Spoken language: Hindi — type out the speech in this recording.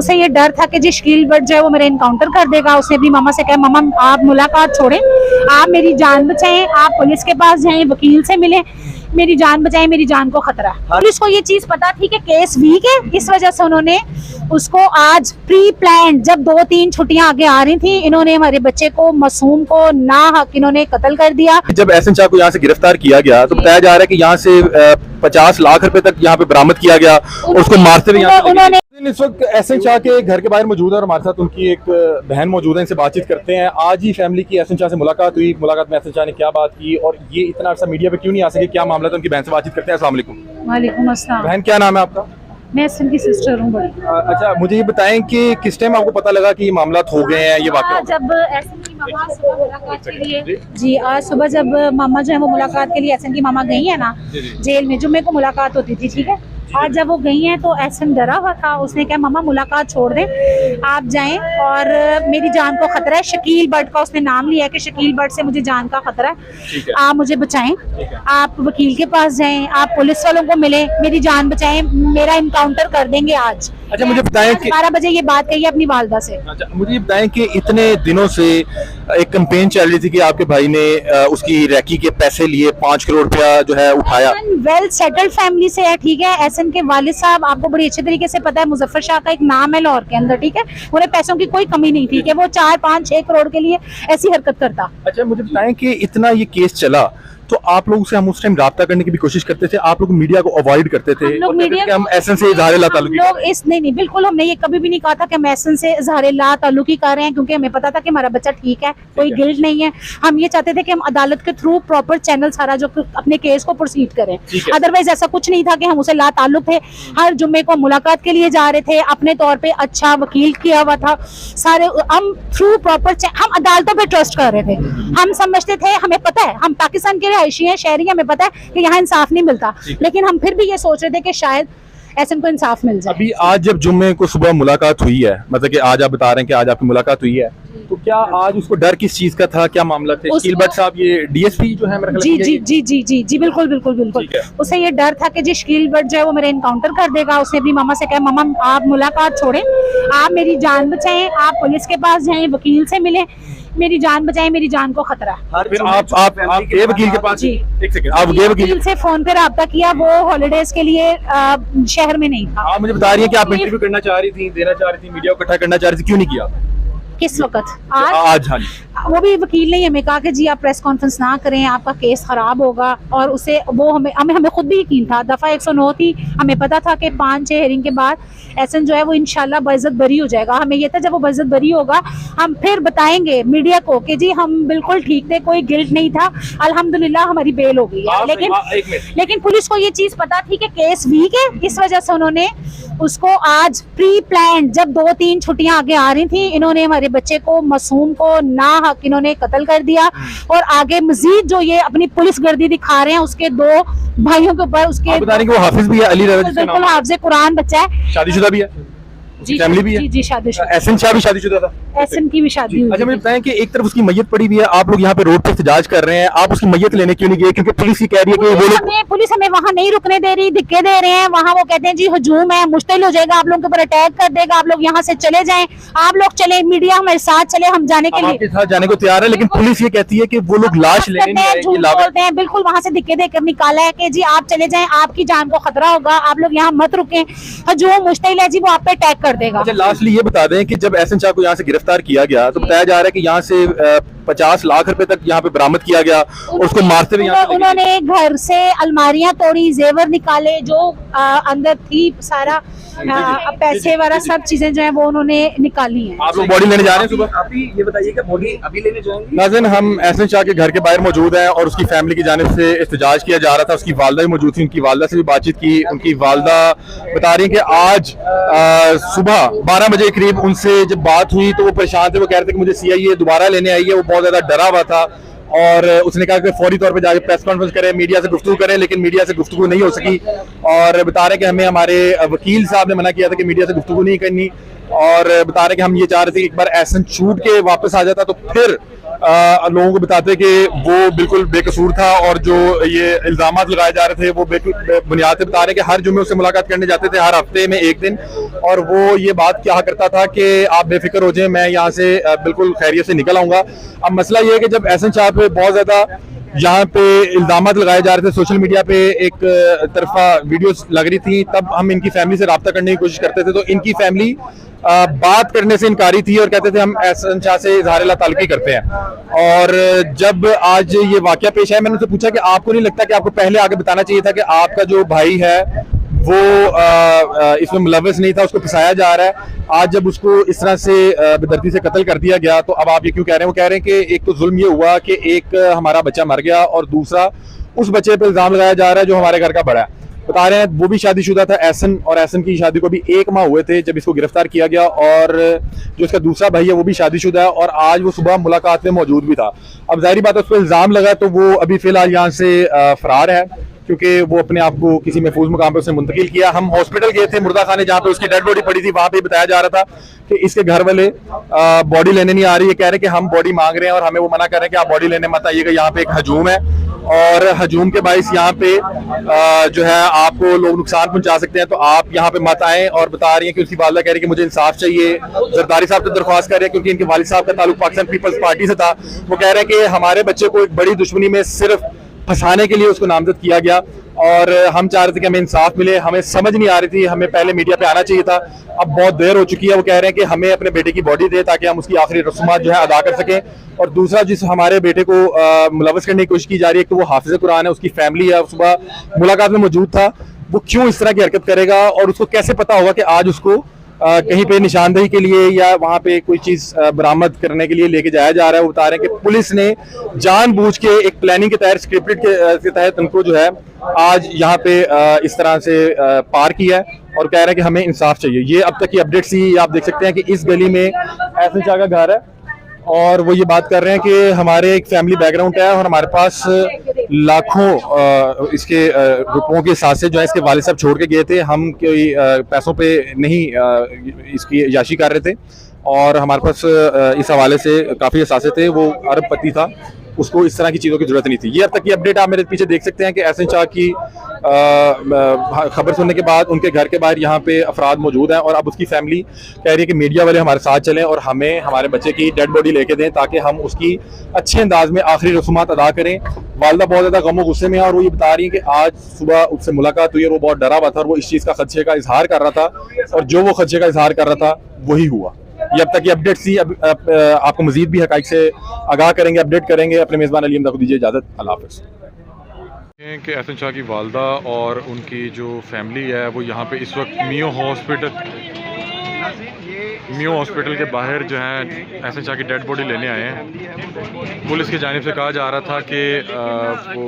उसे ये डर था कि जी शकील बट जो है वो मेरा इनकाउंटर कर देगा। उसने अपनी मामा से कहा मामा आप मुलाकात छोड़ें, आप मेरी जान बचाएं, आप पुलिस के पास जाएं, वकील से मिलें, मेरी जान बचाएं, मेरी जान को खतरा है। पुलिस को ये चीज पता थी कि केस वीक है, इस वजह से उन्होंने उसको आज प्री प्लान, जब 2-3 छुट्टियां आगे आ रही थी, इन्होंने हमारे बच्चे को, मासूम को ना हक इन्होंने कत्ल कर दिया। जब एहसन शाह को यहाँ से गिरफ्तार किया गया तो बताया जा रहा है कि यहाँ से 50 लाख रुपए तक यहाँ पे बरामद किया गया और उसको मारते हुए उन्होंने। इस वक्त एहसन शाह के घर के बाहर मौजूद है और हमारे साथ उनकी एक बहन मौजूद है, इनसे बातचीत करते हैं। आज ही फैमिली की एहसन शाह से मुलाकात हुई, मुलाकात में एहसन शाह ने क्या बात की और ये इतना अर्सा मीडिया पे क्यों नहीं आ सके, क्या मामला था, उनकी बहन से बातचीत करते हैं। अस्सलाम वालेकुम। वालेकुम अस्सलाम। बहन क्या नाम है आपका? मैं एहसन की सिस्टर हूँ बड़ी। अच्छा, मुझे ये बताएं कि किस टाइम आपको पता लगा कि ये मामला हो गए हैं, ये वाकया? जब एहसन की मामा सुबह मुलाकात के लिए, जी आज सुबह जब मामा जो है वो मुलाकात के लिए एहसन की मामा गई है ना जेल में, जुम्मे को मुलाकात होती थी, ठीक है। आज जब वो गई हैं तो एहसन डरा हुआ था, उसने कहा मामा मुलाकात छोड़ दें, आप जाएं और मेरी जान को खतरा है। शकील बट का उसने नाम लिया कि शकील बट से मुझे जान का खतरा है, आप मुझे बचाएं, आप वकील के पास जाएं, आप पुलिस वालों को मिलें, मेरी जान बचाएं, मेरा इनकाउंटर कर देंगे आज। अच्छा, मुझे बताएं कि 12 बजे ये बात कही अपनी वालदा से। अच्छा, मुझे बताएं कि इतने दिनों से एक कैंपेन चल रही थी कि आपके भाई ने उसकी रैकी के पैसे लिए 5 करोड़ रुपया जो है उठाया। वेल सेटल्ड फैमिली से है, ठीक है। एहसन के वालिद साहब, आपको बड़ी अच्छे तरीके से पता है, मुजफ्फर शाह का एक नाम है लाहौर के अंदर, ठीक है। उन्हें पैसों की कोई कमी नहीं थी कि वो 4, 5, 6 करोड़ के लिए ऐसी हरकत करता। अच्छा, मुझे बताएं कि इतना ये केस चला तो आप लोगों से हम उस टाइम राब्ता करने की भी कोशिश करते थे, आप लोग मीडिया को अवॉइड करते थे, हम मीडिया हम एहसन से इजहार ला ताल्लुकी लोग इस नहीं, बिल्कुल हमने ये कभी भी नहीं कहा था कि हम एहसन से इजहार ला ताल्लुकी कर रहे हैं, क्योंकि हमें पता था कि हमारा बच्चा ठीक है, कोई गिल्ट नहीं है। हम ये चाहते थे कि हम अदालत के थ्रू प्रॉपर चैनल सारा जो अपने केस को प्रोसीड करें, अदरवाइज ऐसा कुछ नहीं था कि हम उसे ला ताल्लुक थे। हर जुम्मे को मुलाकात के लिए जा रहे थे, अपने तौर पर अच्छा वकील किया हुआ था, सारे हम थ्रू प्रॉपर हम अदालतों पर ट्रस्ट कर रहे थे। हम समझते थे, हमें पता है हम पाकिस्तान के रहायशी हैं, शहरी हैं, हमें पता है कि यहाँ इंसाफ नहीं मिलता, लेकिन हम फिर भी ये सोच रहे थे कि शायद एहसन को इंसाफ मिल जाए। अभी आज जब जुम्मे को सुबह मुलाकात हुई है, मतलब कि आज आप बता रहे हैं कि आज आपकी मुलाकात हुई है, तो क्या आज उसको डर किस चीज का था, क्या मामला था? शकील बट साहब ये डीएसपी जो है मेरा ख्याल जी जी जी जी जी जी बिल्कुल बिल्कुल बिल्कुल। उसे ये डर था कि जी शकील बट जो है वो मेरा इनकाउंटर कर देगा। उसने अपनी मामा से कहा मामा आप मुलाकात छोड़ें, आप मेरी जान बचाएं, आप पुलिस के पास जाएं, वकील से मिलें, मेरी जान बचाएं, मेरी जान को खतरा है। फिर आप गए वकील के पास? एक सेकंड, आप गए वकील से फोन पे राब्ता किया, वो हॉलिडेज के लिए शहर में नहीं था। आप मुझे बता रही है कि आप इंटरव्यू करना चाह रही थी, देना चाह रही थी, मीडिया को इकट्ठा करना चाह रही थी, क्यों नहीं किया? किस वक्त? आज। हाँ जी, वो भी वकील ने हमें कहा कि जी आप प्रेस कॉन्फ्रेंस ना करें, आपका केस खराब होगा, और उसे वो हमें खुद भी यकीन था, दफा 109 थी, हमें पता था कि 5-6 हेयरिंग के बाद एहसन जो है वो इंशाल्लाह बाइज्जत बरी हो जाएगा। हमें ये था जब वो बाइज्जत बरी होगा हम फिर बताएंगे मीडिया को कि जी हम बिल्कुल ठीक थे, कोई गिल्ट नहीं था, अल्हम्दुलिल्लाह हमारी बेल हो गई है। लेकिन पुलिस को ये चीज पता थी कि केस वीक है, इस वजह से उन्होंने उसको आज प्री प्लान, जब 2-3 छुट्टियां आगे आ रही थी, इन्होंने हमारे बच्चे को, मासूम को ना हक इन्होंने कत्ल कर दिया। और आगे मजीद जो ये अपनी पुलिस गर्दी दिखा रहे हैं उसके 2 भाइयों के ऊपर, उसके बता रहे हैं कि वो हाफिज भी है, अली रज़ा, बिल्कुल हाफिज कुरान बच्चा है, शादीशुदा भी है, जी फैमिली भी है। जी शादीशुदा। एहसन शाह भी शादीशुदा था, एहसन की भी शादी हुई। अच्छा, मुझे बताएं कि एक तरफ उसकी मैयत पड़ी हुई है, आप लोग यहाँ पे रोड पे एहतजाज कर रहे हैं, आप उसकी मैयत लेने क्यों नहीं गए? क्योंकि पुलिस ही कह रही है कि वो लोग, पुलिस हमें वहाँ नहीं रुकने दे रही, धक्के दे रहे हैं, वहाँ वो कहते हैं जी हुजूम है, मुश्तिल हो जाएगा, आप लोगों के ऊपर अटैक कर देगा, आप लोग यहाँ से चले जाएं, आप लोग चले, मीडिया हमारे साथ चले, हम जाने के लिए आपके साथ जाने को तैयार है, लेकिन पुलिस ये कहती है कि वो लोग लाश लेने नहीं आएंगे, बोलते हैं, बिल्कुल वहाँ से धक्के देकर निकाला है कि जी आप चले जाएं, आपकी जान को खतरा होगा, आप लोग यहाँ मत रुकें, हुजूम मुश्तिल है जी, वो आप पे अटैक कर देगा। अच्छा, लास्टली ये बता दें कि जब एहसन शाह को यहाँ से गिरफ्तार किया गया तो बताया जा रहा है कि यहाँ से 50 लाख रुपए तक यहाँ पे बरामद किया गया और उसको मारते हुए उन्होंने घर से अलमारियां तोड़ी, जेवर निकाले, जो अंदर थी सारा पैसे वाला सब चीजें जो है वो उन्होंने निकाली हैं। आप लोग बॉडी लेने जा रहे हैं सुबह? अभी ये बताइए कि बॉडी अभी लेने जाएंगे? नाज़रीन, हम एहसन शाह के घर के बाहर मौजूद हैं और उसकी फैमिली की जानिब से एहतजाज किया जा रहा था। उसकी वालदा भी मौजूद थी, उनकी वालदा से भी बातचीत की। उनकी वालदा बता रही है कि आज सुबह 12 बजे के करीब उनसे जब बात हुई तो वो परेशान थे, वो कह रहे थे कि मुझे CIA दोबारा लेने आई है, वो बहुत ज्यादा डरा हुआ था और उसने कहा कि फौरी तौर पे जाके प्रेस कॉन्फ्रेंस करें, मीडिया से गुफ्तगू करें, लेकिन मीडिया से गुफ्तगू नहीं हो सकी और बता रहे कि हमें हमारे वकील साहब ने मना किया था कि मीडिया से गुफ्तगू नहीं करनी और बता रहे कि हम ये चाह रहे थे कि एक बार एहसन छूट के वापस आ जाता तो फिर लोगों को बताते कि वो बिल्कुल बेकसूर था और जो ये इल्जामात लगाए जा रहे थे वो बिल्कुल बुनियाद पे बता रहे कि हर जुम्मे उससे मुलाकात करने जाते थे, हर हफ्ते में एक दिन, और वो ये बात क्या करता था कि आप बेफिक्र हो जाएं, मैं यहाँ से बिल्कुल खैरियत से निकल आऊंगा। अब मसला ये है कि जब एहसन शाह पे बहुत ज्यादा यहाँ पे इल्जामात लगाए जा रहे थे, सोशल मीडिया पे एक तरफा वीडियोस लग रही थी, तब हम इनकी फैमिली से रब्ता करने की कोशिश करते थे, तो इनकी फैमिली बात करने से इनकारी थी और कहते थे हम एहसन शाह से इजहार ताल्लुकी करते हैं। और जब आज ये वाकया पेश आया, मैंने उनसे पूछा कि आपको नहीं लगता कि आपको पहले आगे बताना चाहिए था कि आपका जो भाई है वो इसमें मुलव्वस नहीं था, उसको फंसाया जा रहा है, आज जब उसको इस तरह से बेदर्दी से कत्ल कर दिया गया तो अब आप ये क्यों कह रहे हैं? वो कह रहे हैं कि एक तो जुल्म ये हुआ कि एक हमारा बच्चा मर गया और दूसरा उस बच्चे पे इल्जाम लगाया जा रहा है जो हमारे घर का बड़ा है। बता रहे हैं वो भी शादीशुदा था एहसन, और एहसन की शादी को भी 1 माह हुए थे जब इसको गिरफ्तार किया गया, और जो इसका दूसरा भाई है वो भी शादीशुदा है और आज वो सुबह मुलाकात में मौजूद भी था। अब जाहिर बात है उस पर इल्जाम लगा तो वो अभी फिलहाल यहाँ से फरार है, क्योंकि वो अपने आप को किसी महफूज मुकाम पे उसने मुंतकिल किया। हम हॉस्पिटल गए थे मुर्दा खाने जहाँ पे उसकी डेड बॉडी पड़ी थी, वहां पे बताया जा रहा था कि इसके घर वाले बॉडी लेने नहीं आ रही है, कह रहे हैं कि हम बॉडी मांग रहे हैं और हमें वो मना कर रहे हैं कि आप बॉडी लेने मत आइएगा, यहाँ पे एक हजूम है और हजूम के बाइस यहाँ पे जो है आपको लोग नुकसान पहुंचा सकते हैं, तो आप यहाँ पे मत आए। और बता रही है कि उसकी वालिदा कह रही है कि मुझे इंसाफ चाहिए। जरदारी साहब से दरख्वास्त कर रहे हैं क्योंकि इनके वालिद साहब का ताल्लुक पाकिस्तान पीपल्स पार्टी से था, वो कह रहे हैं कि हमारे बच्चे को एक बड़ी दुश्मनी में सिर्फ फंसाने के लिए उसको नामजद किया गया और हम चाह रहे थे कि हमें इंसाफ मिले, हमें समझ नहीं आ रही थी, हमें पहले मीडिया पे आना चाहिए था, अब बहुत देर हो चुकी है। वो कह रहे हैं कि हमें अपने बेटे की बॉडी दे ताकि हम उसकी आखिरी रस्मात जो है अदा कर सकें। और दूसरा जिस हमारे बेटे को मुलव्वस करने की कोशिश की जा रही है कि वो हाफिज कुरान है, उसकी फैमिली है, सुबह मुलाकात में मौजूद था, वो क्यों इस तरह की हरकत करेगा और उसको कैसे पता होगा कि आज उसको कहीं पे निशानदेही के लिए या वहां पे कोई चीज बरामद करने के लिए लेके जाया जा रहा है। वो बता रहे हैं कि पुलिस ने जानबूझ के एक प्लानिंग के तहत स्क्रिप्टेड के तहत उनको जो है आज यहाँ पे इस तरह से पार किया है और कह रहे हैं कि हमें इंसाफ चाहिए। ये अब तक की अपडेट्स ही आप देख सकते हैं कि इस गली में एहसन शाह का घर है और वो ये बात कर रहे हैं कि हमारे एक फैमिली बैकग्राउंड है और हमारे पास लाखों इसके रुपयों के साथ से जो है इसके वालिद साहब छोड़ के गए थे, हम कोई पैसों पे नहीं इसकी याशी कर रहे थे और हमारे पास इस हवाले से काफ़ी असासे थे, वो अरबपति था, उसको इस तरह की चीज़ों की जरूरत नहीं थी। ये अब तक की अपडेट आप मेरे पीछे देख सकते हैं कि एहसन शाह की खबर सुनने के बाद उनके घर के बाहर यहाँ पे अफराद मौजूद हैं और अब उसकी फैमिली कह रही है कि मीडिया वाले हमारे साथ चलें और हमें हमारे बच्चे की डेड बॉडी लेके दें ताकि हम उसकी अच्छे अंदाज में आखिरी रस्मात अदा करें। वालदा बहुत ज़्यादा गम गुस्से में है और वो ये बता रही है कि आज सुबह उससे मुलाकात हुई और वो बहुत डरा हुआ था और वो इस चीज़ का खदशे का इजहार कर रहा था और जो वो खदशे का इजहार कर रहा था वही हुआ। ये अब तक की अपडेट्स थी। अब आपको मजीद भी हक़ाइक़ से आगाह करेंगे, अपडेट करेंगे। अपने मेज़बान अली अहमद को दीजिए इजाज़त। अल्लाह हाफ़िज़। कि एहसन शाह की वालदा और उनकी जो फैमिली है वो यहाँ पे इस वक्त मियो हॉस्पिटल के बाहर जो है एहसन शाह की डेड बॉडी लेने आए हैं। पुलिस की जानिब से कहा जा रहा था कि वो